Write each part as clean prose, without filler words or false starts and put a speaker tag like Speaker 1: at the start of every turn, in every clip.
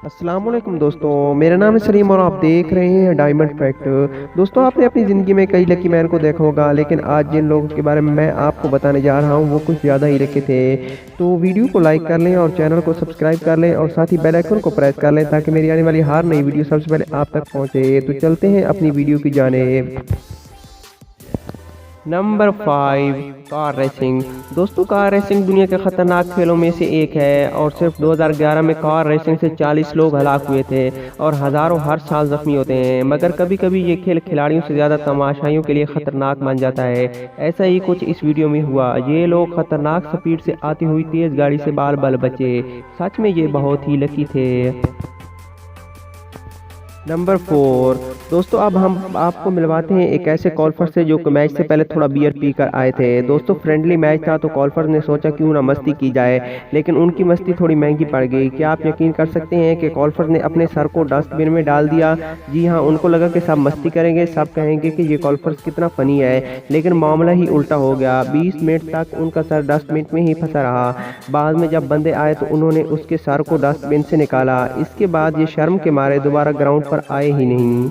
Speaker 1: अस्सलाम वालेकुम दोस्तों, मेरा नाम है सलीम और आप देख रहे हैं डायमंड फैक्ट। दोस्तों, आपने अपनी ज़िंदगी में कई लकी मैन को देखा होगा, लेकिन आज जिन लोगों के बारे में मैं आपको बताने जा रहा हूं वो कुछ ज़्यादा ही लकी थे। तो वीडियो को लाइक कर लें और चैनल को सब्सक्राइब कर लें और साथ ही बेल आइकन को प्रेस कर लें ताकि मेरी आने वाली हर नई वीडियो सबसे पहले आप तक पहुंचे। तो चलते हैं अपनी वीडियो की जानिब। Number 5, car racing. दोस्तों, कार रेसिंग दुनिया के खतरनाक खेलों में से एक है और सिर्फ 2011 में कार रेसिंग से 40 लोग हलाक हुए थे और हज़ारों हर साल जख्मी होते हैं। मगर कभी कभी ये खेल खिलाड़ियों से ज़्यादा तमाशाइयों के लिए खतरनाक बन जाता है। ऐसा ही कुछ इस वीडियो में हुआ। ये लोग खतरनाक स्पीड से आती हुई तेज़ गाड़ी से बाल बाल बचे। सच में ये बहुत ही लकी थे। नंबर 4, दोस्तों अब हम आपको मिलवाते हैं एक ऐसे कॉल्फर से जो मैच से पहले थोड़ा बियर पी कर आए थे। दोस्तों, फ्रेंडली मैच था तो कॉल्फर ने सोचा क्यों ना मस्ती की जाए, लेकिन उनकी मस्ती थोड़ी महंगी पड़ गई। क्या आप यकीन कर सकते हैं कि कॉल्फर ने अपने सर को डस्टबिन में डाल दिया। जी हाँ, उनको लगा कि सब मस्ती करेंगे, सब कहेंगे कि ये कॉल्फर कितना फनी है, लेकिन मामला ही उल्टा हो गया। 20 मिनट तक उनका सर डस्टबिन में ही फंसा रहा। बाद में जब बंदे आए तो उन्होंने उसके सर को डस्टबिन से निकाला। इसके बाद ये शर्म के मारे दोबारा ग्राउंड पर आए ही नहीं।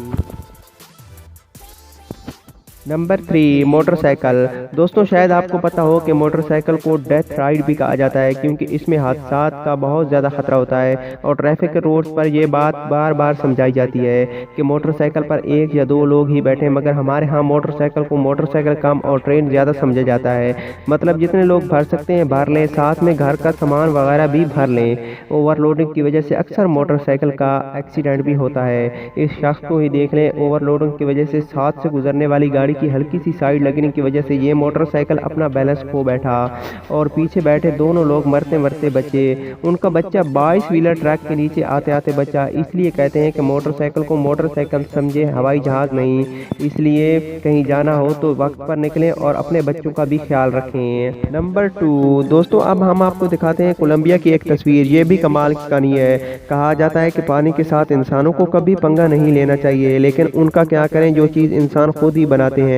Speaker 1: Number 3, motorcycle. दोस्तों, शायद आपको पता हो कि मोटरसाइकिल को डेथ राइड भी कहा जाता है क्योंकि इसमें हादसात का बहुत ज़्यादा खतरा होता है और ट्रैफिक के रोड्स पर यह बात बार बार समझाई जाती है कि मोटरसाइकिल पर 1 या 2 लोग ही बैठे, मगर हमारे यहाँ मोटरसाइकिल को मोटरसाइकिल कम और ट्रेन ज़्यादा समझा जाता है। मतलब जितने लोग भर सकते हैं भर लें, साथ में घर का सामान वगैरह भी भर लें। ओवरलोडिंग की वजह से अक्सर मोटरसाइकिल का एक्सीडेंट भी होता है। इस शख्स को ही देख लें, ओवरलोडिंग की वजह से साथ से गुजरने वाली गाड़ी की हल्की सी साइड लगने की वजह से ये मोटरसाइकिल अपना बैलेंस खो बैठा और पीछे बैठे दोनों लोग मरते मरते बचे। उनका बच्चा 22 व्हीलर ट्रक के नीचे आते आते बचा। इसलिए कहते हैं कि मोटरसाइकिल को मोटरसाइकिल समझे, हवाई जहाज नहीं। इसलिए कहीं जाना हो तो वक्त पर निकलें और अपने बच्चों का भी ख्याल रखें। नंबर 2, दोस्तों अब हम आपको दिखाते हैं कोलंबिया की एक तस्वीर। ये भी कमाल की कहानी है। कहा जाता है कि पानी के साथ इंसानों को कभी पंगा नहीं लेना चाहिए, लेकिन उनका क्या करें जो चीज़ इंसान खुद ही बनाते हैं।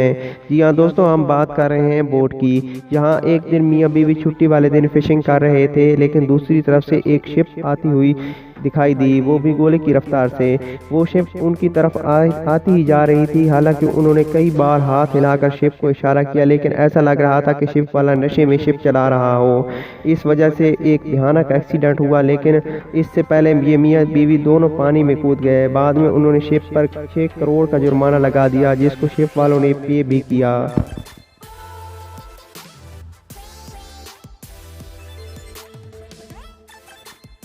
Speaker 1: जी हाँ दोस्तों, हम बात कर रहे हैं बोट की। यहाँ एक दिन मियाँ बीवी छुट्टी वाले दिन फिशिंग कर रहे थे, लेकिन दूसरी तरफ से एक शिप आती हुई दिखाई दी, वो भी गोले की रफ्तार से। वो शिप उनकी तरफ आती ही जा रही थी। हालांकि उन्होंने कई बार हाथ हिलाकर शिप को इशारा किया, लेकिन ऐसा लग रहा था कि शिप वाला नशे में शिप चला रहा हो। इस वजह से एक भयानक एक्सीडेंट हुआ, लेकिन इससे पहले ये मियाँ बीवी दोनों पानी में कूद गए। बाद में उन्होंने शिप पर 6 करोड़ का जुर्माना लगा दिया, जिसको शिप वालों ने पे भी किया।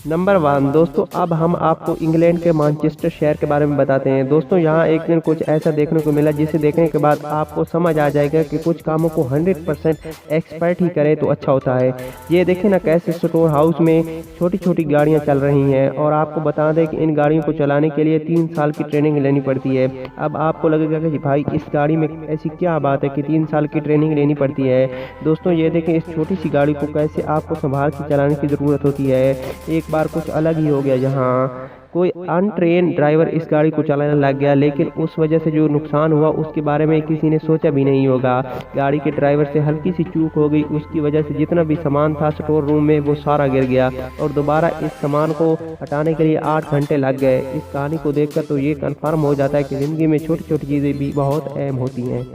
Speaker 1: नंबर 1, दोस्तों अब हम आपको इंग्लैंड के मैनचेस्टर शहर के बारे में बताते हैं। दोस्तों, यहाँ एक दिन कुछ ऐसा देखने को मिला जिसे देखने के बाद आपको समझ आ जाएगा कि कुछ कामों को 100% एक्सपर्ट ही करे तो अच्छा होता है। ये देखें ना कैसे स्टोर हाउस में छोटी छोटी गाड़ियाँ चल रही हैं और आपको बता दें कि इन गाड़ियों को चलाने के लिए 3 साल की ट्रेनिंग लेनी पड़ती है। अब आपको लगेगा कि भाई इस गाड़ी में ऐसी क्या बात है कि 3 साल की ट्रेनिंग लेनी पड़ती है। दोस्तों, ये देखें इस छोटी सी गाड़ी को कैसे आपको संभाल के चलाने की ज़रूरत होती है। एक बार कुछ अलग ही हो गया, जहाँ कोई अनट्रेन ड्राइवर इस गाड़ी को चलाने लग गया, लेकिन उस वजह से जो नुकसान हुआ उसके बारे में किसी ने सोचा भी नहीं होगा। गाड़ी के ड्राइवर से हल्की सी चूक हो गई, उसकी वजह से जितना भी सामान था स्टोर रूम में वो सारा गिर गया और दोबारा इस सामान को हटाने के लिए 8 घंटे लग गए। इस कहानी को देखकर तो ये कन्फर्म हो जाता है कि ज़िंदगी में छोटी छोटी चीज़ें भी बहुत अहम होती हैं।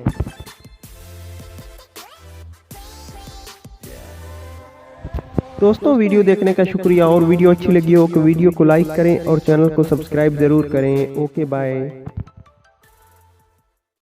Speaker 1: दोस्तों, वीडियो देखने का शुक्रिया और वीडियो अच्छी लगी हो तो वीडियो को लाइक करें और चैनल को सब्सक्राइब ज़रूर करें। Okay, bye.